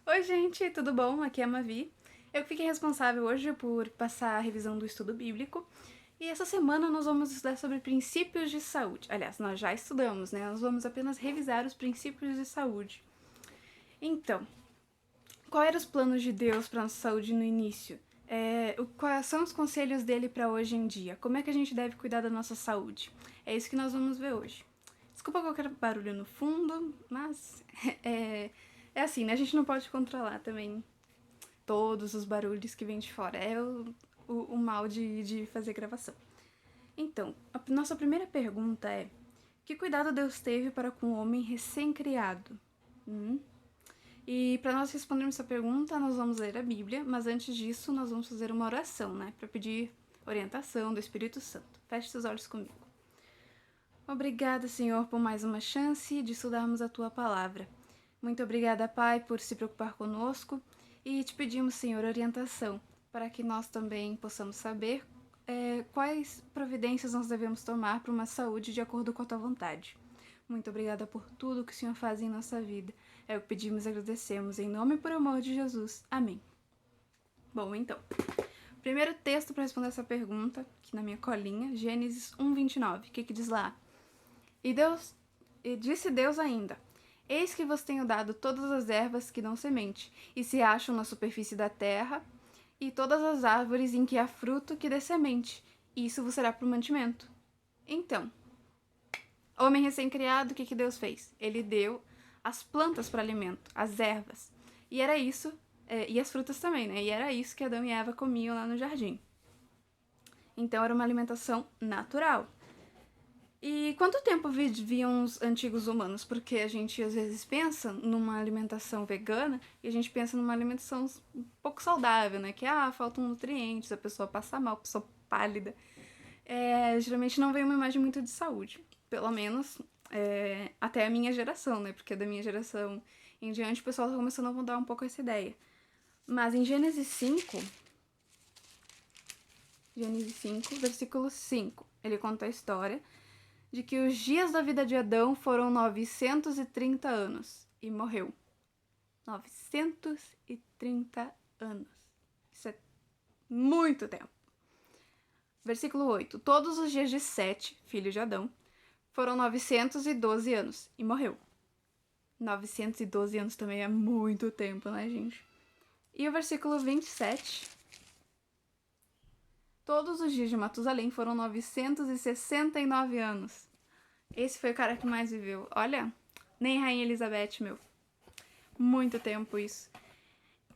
Oi, gente, tudo bom? Aqui é a Mavi. Eu que fiquei responsável hoje por passar a revisão do estudo bíblico. E essa semana nós vamos estudar sobre princípios de saúde. Aliás, nós já estudamos, né? Nós vamos apenas revisar os princípios de saúde. Então, quais eram os planos de Deus para nossa saúde no início? Quais são os conselhos dele para hoje em dia? Como é que a gente deve cuidar da nossa saúde? É isso que nós vamos ver hoje. Desculpa qualquer barulho no fundo, mas é assim, né? A gente não pode controlar também todos os barulhos que vêm de fora. É o mal de fazer gravação. Então, a nossa primeira pergunta é: que cuidado Deus teve para com o homem recém-criado? E para nós respondermos essa pergunta, nós vamos ler a Bíblia, mas antes disso, nós vamos fazer uma oração, né? Para pedir orientação do Espírito Santo. Feche seus olhos comigo. Obrigada, Senhor, por mais uma chance de estudarmos a Tua Palavra. Muito obrigada, Pai, por se preocupar conosco e te pedimos, Senhor, orientação para que nós também possamos saber quais providências nós devemos tomar para uma saúde de acordo com a Tua vontade. Muito obrigada por tudo que o Senhor faz em nossa vida. É o que pedimos e agradecemos, em nome e por amor de Jesus. Amém. Bom, então, primeiro texto para responder essa pergunta, aqui na minha colinha, Gênesis 1:29. O que diz lá? E disse Deus ainda: Eis que vos tenho dado todas as ervas que dão semente, e se acham na superfície da terra, e todas as árvores em que há fruto que dê semente, e isso vos será por mantimento. Então, homem recém-criado, o que Deus fez? Ele deu as plantas para alimento, as ervas. E era isso, e as frutas também, né? E era isso que Adão e Eva comiam lá no jardim. Então era uma alimentação natural. E quanto tempo viviam os antigos humanos? Porque a gente às vezes pensa numa alimentação vegana e a gente pensa numa alimentação um pouco saudável, né? Que faltam nutrientes, a pessoa passa mal, a pessoa pálida. Geralmente não vem uma imagem muito de saúde. Pelo menos até a minha geração, né? Porque da minha geração em diante o pessoal tá começando a mudar um pouco essa ideia. Mas em Gênesis 5, versículo 5, ele conta a história de que os dias da vida de Adão foram 930 anos e morreu. 930 anos. Isso é muito tempo. Versículo 8. Todos os dias de Sete, filho de Adão, foram 912 anos e morreu. 912 anos também é muito tempo, né, gente? E o versículo 27. Todos os dias de Matusalém foram 969 anos. Esse foi o cara que mais viveu. Olha, nem Rainha Elizabeth, meu. Muito tempo isso.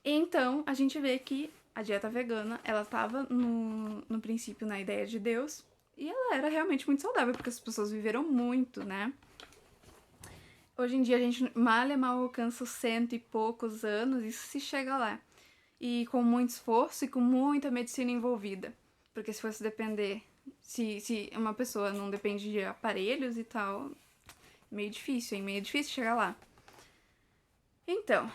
Então, a gente vê que a dieta vegana, ela tava no princípio na ideia de Deus. E ela era realmente muito saudável, porque as pessoas viveram muito, né? Hoje em dia a gente mal alcança os 100 e poucos anos, isso se chega lá. E com muito esforço e com muita medicina envolvida. Porque se fosse depender, se uma pessoa não depende de aparelhos e tal, meio difícil, hein? Meio difícil chegar lá. Então,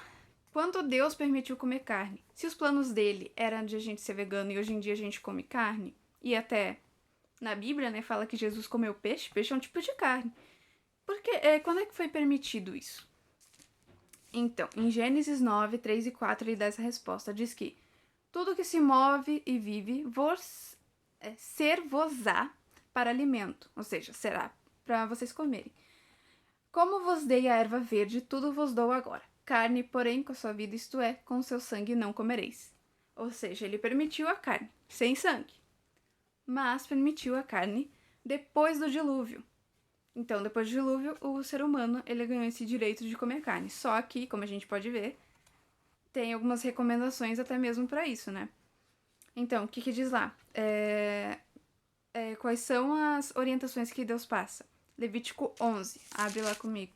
quando Deus permitiu comer carne, se os planos dele eram de a gente ser vegano e hoje em dia a gente come carne, e até na Bíblia, né, fala que Jesus comeu peixe, peixe é um tipo de carne. Porque, quando é que foi permitido isso? Então, em Gênesis 9, 3 e 4, ele dá essa resposta. Diz que tudo que se move e vive ser-vos-á para alimento, ou seja, será para vocês comerem. Como vos dei a erva verde, tudo vos dou agora. Carne, porém, com a sua vida, isto é, com o seu sangue não comereis. Ou seja, ele permitiu a carne, sem sangue. Mas permitiu a carne depois do dilúvio. Então, depois do dilúvio, o ser humano ele ganhou esse direito de comer carne. Só que, como a gente pode ver, tem algumas recomendações até mesmo para isso, né? Então, o que diz lá? Quais são as orientações que Deus passa? Levítico 11. Abre lá comigo.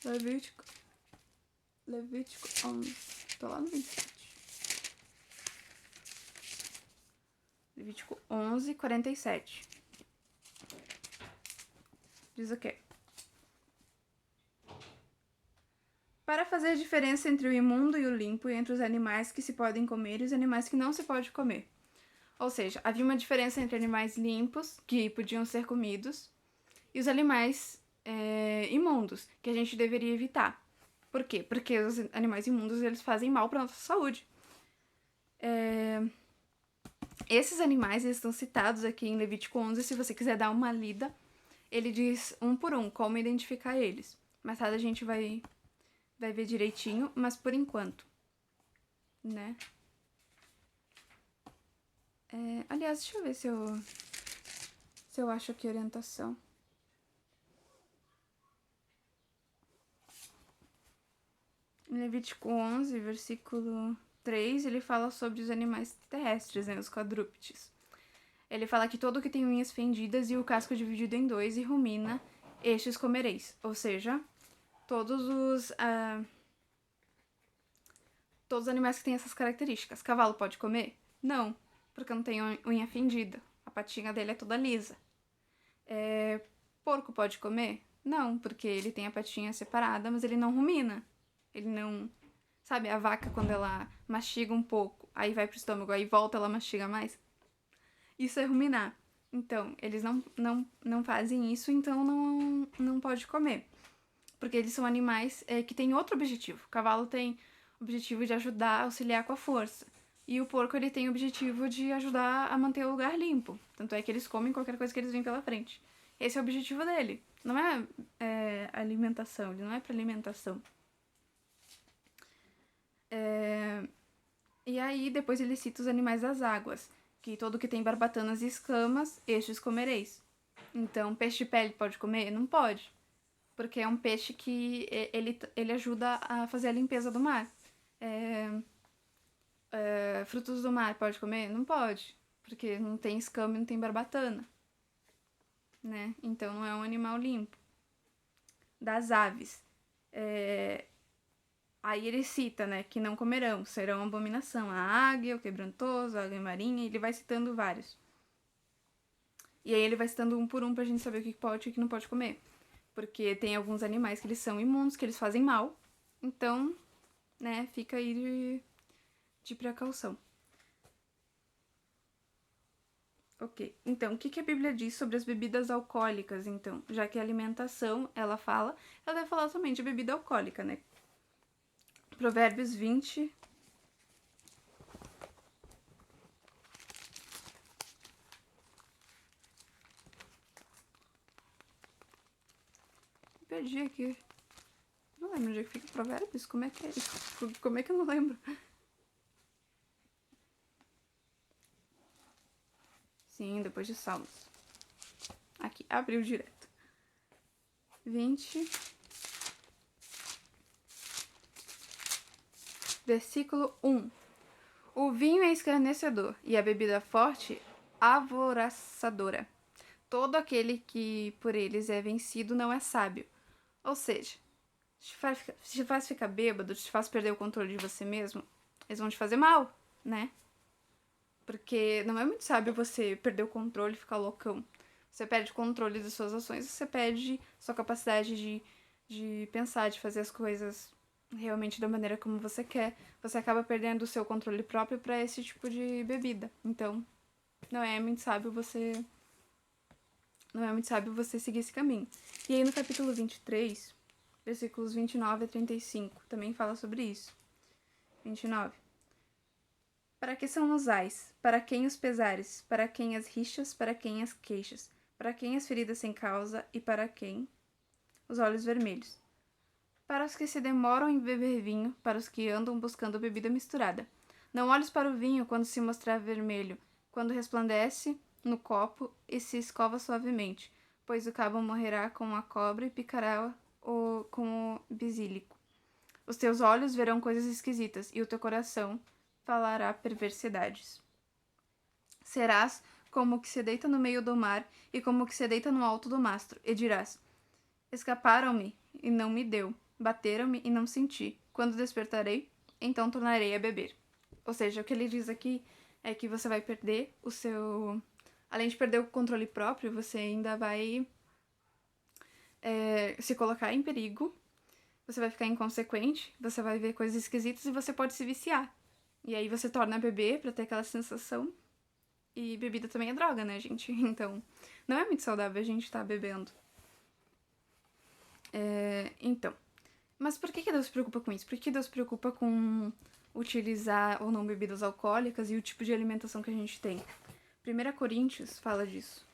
Levítico 11. Tô lá no 27. Levítico 11, 47. Diz o quê? Para fazer diferença entre o imundo e o limpo, e entre os animais que se podem comer e os animais que não se pode comer. Ou seja, havia uma diferença entre animais limpos, que podiam ser comidos, e os animais imundos, que a gente deveria evitar. Por quê? Porque os animais imundos, eles fazem mal para nossa saúde. Esses animais, eles estão citados aqui em Levítico 11, se você quiser dar uma lida, ele diz um por um como identificar eles. Mais tarde a gente vai ver direitinho, mas por enquanto, né? Aliás, deixa eu ver se eu acho aqui orientação. Em Levítico 11, versículo 3, ele fala sobre os animais terrestres, né, os quadrúpedes. Ele fala que todo que tem unhas fendidas e o casco dividido em dois e rumina, estes comereis. Ou seja, todos os animais que têm essas características. Cavalo pode comer? Não, porque não tem unha fendida. A patinha dele é toda lisa. Porco pode comer? Não, porque ele tem a patinha separada, mas ele não rumina. Ele não... Sabe, a vaca, quando ela mastiga um pouco, aí vai pro estômago, aí volta, ela mastiga mais. Isso é ruminar. Então, eles não fazem isso, então não pode comer. Porque eles são animais que têm outro objetivo. O cavalo tem o objetivo de ajudar a auxiliar com a força. E o porco, ele tem o objetivo de ajudar a manter o lugar limpo. Tanto é que eles comem qualquer coisa que eles veem pela frente. Esse é o objetivo dele. Não é alimentação, ele não é para alimentação. E aí, depois ele cita os animais das águas, que todo que tem barbatanas e escamas, estes comereis. Então, peixe de pele pode comer? Não pode. Porque é um peixe que ele ajuda a fazer a limpeza do mar. Frutos do mar pode comer? Não pode. Porque não tem escama e não tem barbatana. Né? Então, não é um animal limpo. Das aves. Aí ele cita, né, que não comerão, serão abominação. A águia, o quebrantoso, a águia marinha, ele vai citando vários. E aí ele vai citando um por um pra gente saber o que pode e o que não pode comer. Porque tem alguns animais que eles são imundos, que eles fazem mal. Então, né, fica aí de precaução. Ok, então, o que a Bíblia diz sobre as bebidas alcoólicas, então? Já que a alimentação, ela deve falar somente de bebida alcoólica, né? Provérbios 20. Perdi aqui. Não lembro onde é que fica Provérbios. Como é que é isso? Como é que eu não lembro? Sim, depois de Salmos. Aqui, abriu direto. 20. Versículo 1. O vinho é escarnecedor e a bebida forte, alvoroçadora. Todo aquele que por eles é vencido não é sábio. Ou seja, te faz ficar bêbado, te faz perder o controle de você mesmo, eles vão te fazer mal, né? Porque não é muito sábio você perder o controle e ficar loucão. Você perde o controle das suas ações, você perde sua capacidade de pensar, de fazer as coisas realmente da maneira como você quer. Você acaba perdendo o seu controle próprio para esse tipo de bebida. Então, não é muito sábio você seguir esse caminho. E aí no capítulo 23, versículos 29 a 35, também fala sobre isso. 29. Para que são os ais? Para quem os pesares? Para quem as rixas? Para quem as queixas? Para quem as feridas sem causa? E para quem os olhos vermelhos? Para os que se demoram em beber vinho, para os que andam buscando bebida misturada. Não olhes para o vinho quando se mostrar vermelho, quando resplandece no copo e se escova suavemente, pois o cabo morrerá com a cobra e picará com o bisílico. Os teus olhos verão coisas esquisitas, e o teu coração falará perversidades. Serás como o que se deita no meio do mar, e como o que se deita no alto do mastro, e dirás: escaparam-me, e não me deu, bateram-me, e não senti. Quando despertarei, então tornarei a beber. Ou seja, o que ele diz aqui é que você vai perder o seu... Além de perder o controle próprio, você ainda vai se colocar em perigo, você vai ficar inconsequente, você vai ver coisas esquisitas e você pode se viciar. E aí você torna a beber pra ter aquela sensação. E bebida também é droga, né, gente? Então, não é muito saudável a gente estar bebendo. Então, mas por que Deus se preocupa com isso? Por que Deus se preocupa com utilizar ou não bebidas alcoólicas e o tipo de alimentação que a gente tem? 1 Coríntios fala disso.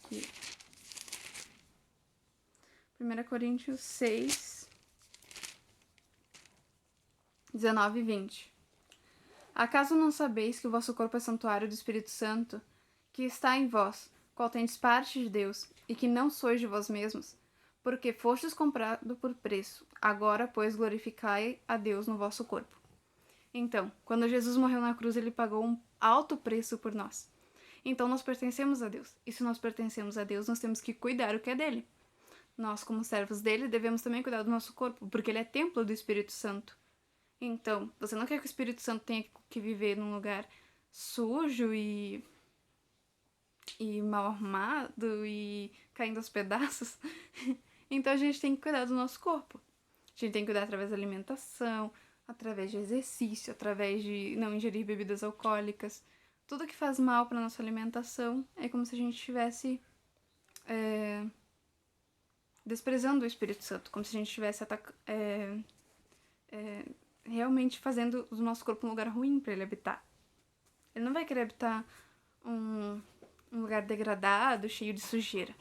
Aqui. 1 Coríntios 6, 19 e 20. Acaso não sabeis que o vosso corpo é santuário do Espírito Santo, que está em vós, qual tendes parte de Deus, e que não sois de vós mesmos? Porque fostes comprado por preço. Agora, pois, glorificai a Deus no vosso corpo. Então, quando Jesus morreu na cruz, ele pagou um alto preço por nós. Então, nós pertencemos a Deus. E se nós pertencemos a Deus, nós temos que cuidar o que é dele. Nós, como servos dele, devemos também cuidar do nosso corpo, porque ele é templo do Espírito Santo. Então, você não quer que o Espírito Santo tenha que viver num lugar sujo e mal arrumado e caindo aos pedaços? Então, a gente tem que cuidar do nosso corpo. A gente tem que cuidar através da alimentação, através de exercício, através de não ingerir bebidas alcoólicas. Tudo que faz mal para nossa alimentação é como se a gente estivesse desprezando o Espírito Santo, como se a gente estivesse realmente fazendo do nosso corpo um lugar ruim para ele habitar. Ele não vai querer habitar um lugar degradado, cheio de sujeira.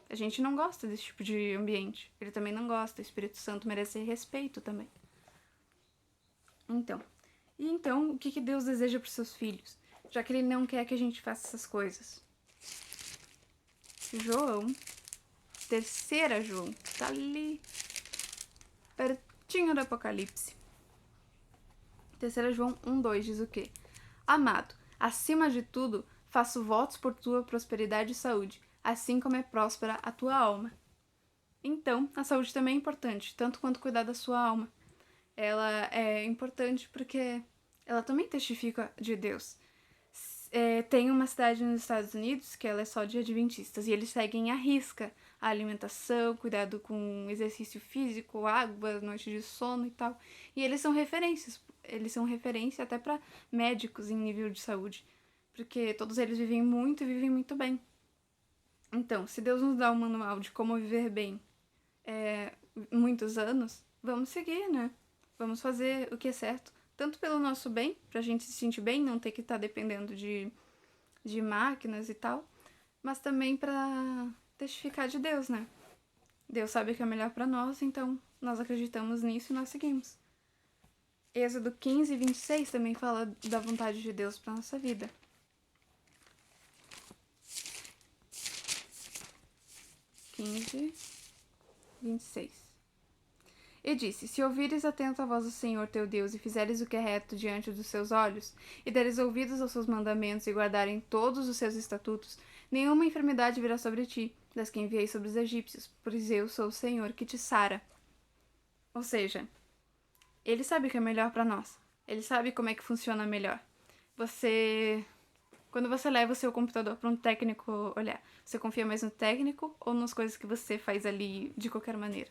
A gente não gosta desse tipo de ambiente. Ele também não gosta. O Espírito Santo merece respeito também. Então, o que Deus deseja para os seus filhos? Já que ele não quer que a gente faça essas coisas. João, 3 João, tá ali pertinho do Apocalipse. 3 João 1:2 diz o quê? Amado, acima de tudo, faço votos por tua prosperidade e saúde, assim como é próspera a tua alma. Então, a saúde também é importante, tanto quanto cuidar da sua alma. Ela é importante porque ela também testifica de Deus. Tem uma cidade nos Estados Unidos que ela é só de adventistas e eles seguem à risca a alimentação, cuidado com exercício físico, água, noite de sono e tal. E eles são referência até para médicos em nível de saúde, porque todos eles vivem muito bem. Então, se Deus nos dá um manual de como viver bem muitos anos, vamos seguir, né? Vamos fazer o que é certo, tanto pelo nosso bem, pra gente se sentir bem, não ter que estar dependendo de máquinas e tal, mas também pra testificar de Deus, né? Deus sabe o que é melhor pra nós, então nós acreditamos nisso e nós seguimos. Êxodo 15, 26 também fala da vontade de Deus pra nossa vida. 15, 26. E disse, se ouvires atento a voz do Senhor teu Deus, e fizeres o que é reto diante dos seus olhos, e deres ouvidos aos seus mandamentos, e guardarem todos os seus estatutos, nenhuma enfermidade virá sobre ti, das que enviei sobre os egípcios, pois eu sou o Senhor que te sara. Ou seja, ele sabe o que é melhor para nós. Ele sabe como é que funciona melhor. Quando você leva o seu computador para um técnico olhar, você confia mais no técnico ou nas coisas que você faz ali de qualquer maneira?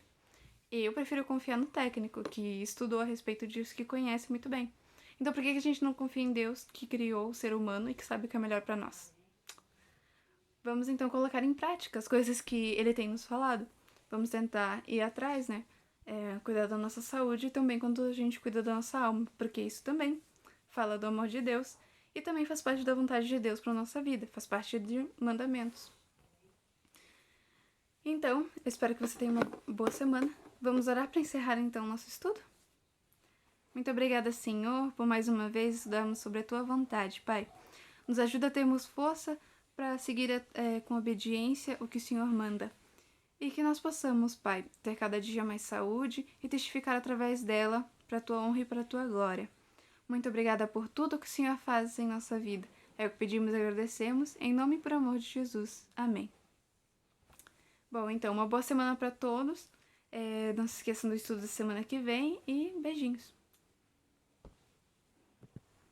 Eu prefiro confiar no técnico, que estudou a respeito disso, que conhece muito bem. Então por que a gente não confia em Deus, que criou o ser humano e que sabe o que é melhor para nós? Vamos então colocar em prática as coisas que ele tem nos falado. Vamos tentar ir atrás, né? Cuidar da nossa saúde e também quando a gente cuida da nossa alma, porque isso também fala do amor de Deus e também faz parte da vontade de Deus para nossa vida, faz parte de mandamentos. Então, eu espero que você tenha uma boa semana. Vamos orar para encerrar então o nosso estudo? Muito obrigada, Senhor, por mais uma vez estudarmos sobre a Tua vontade, Pai. Nos ajuda a termos força para seguir com obediência o que o Senhor manda. E que nós possamos, Pai, ter cada dia mais saúde e testificar através dela para a Tua honra e para a Tua glória. Muito obrigada por tudo que o Senhor faz em nossa vida. É o que pedimos e agradecemos, em nome e por amor de Jesus. Amém. Bom, então, uma boa semana para todos. Não se esqueçam do estudo da semana que vem e beijinhos.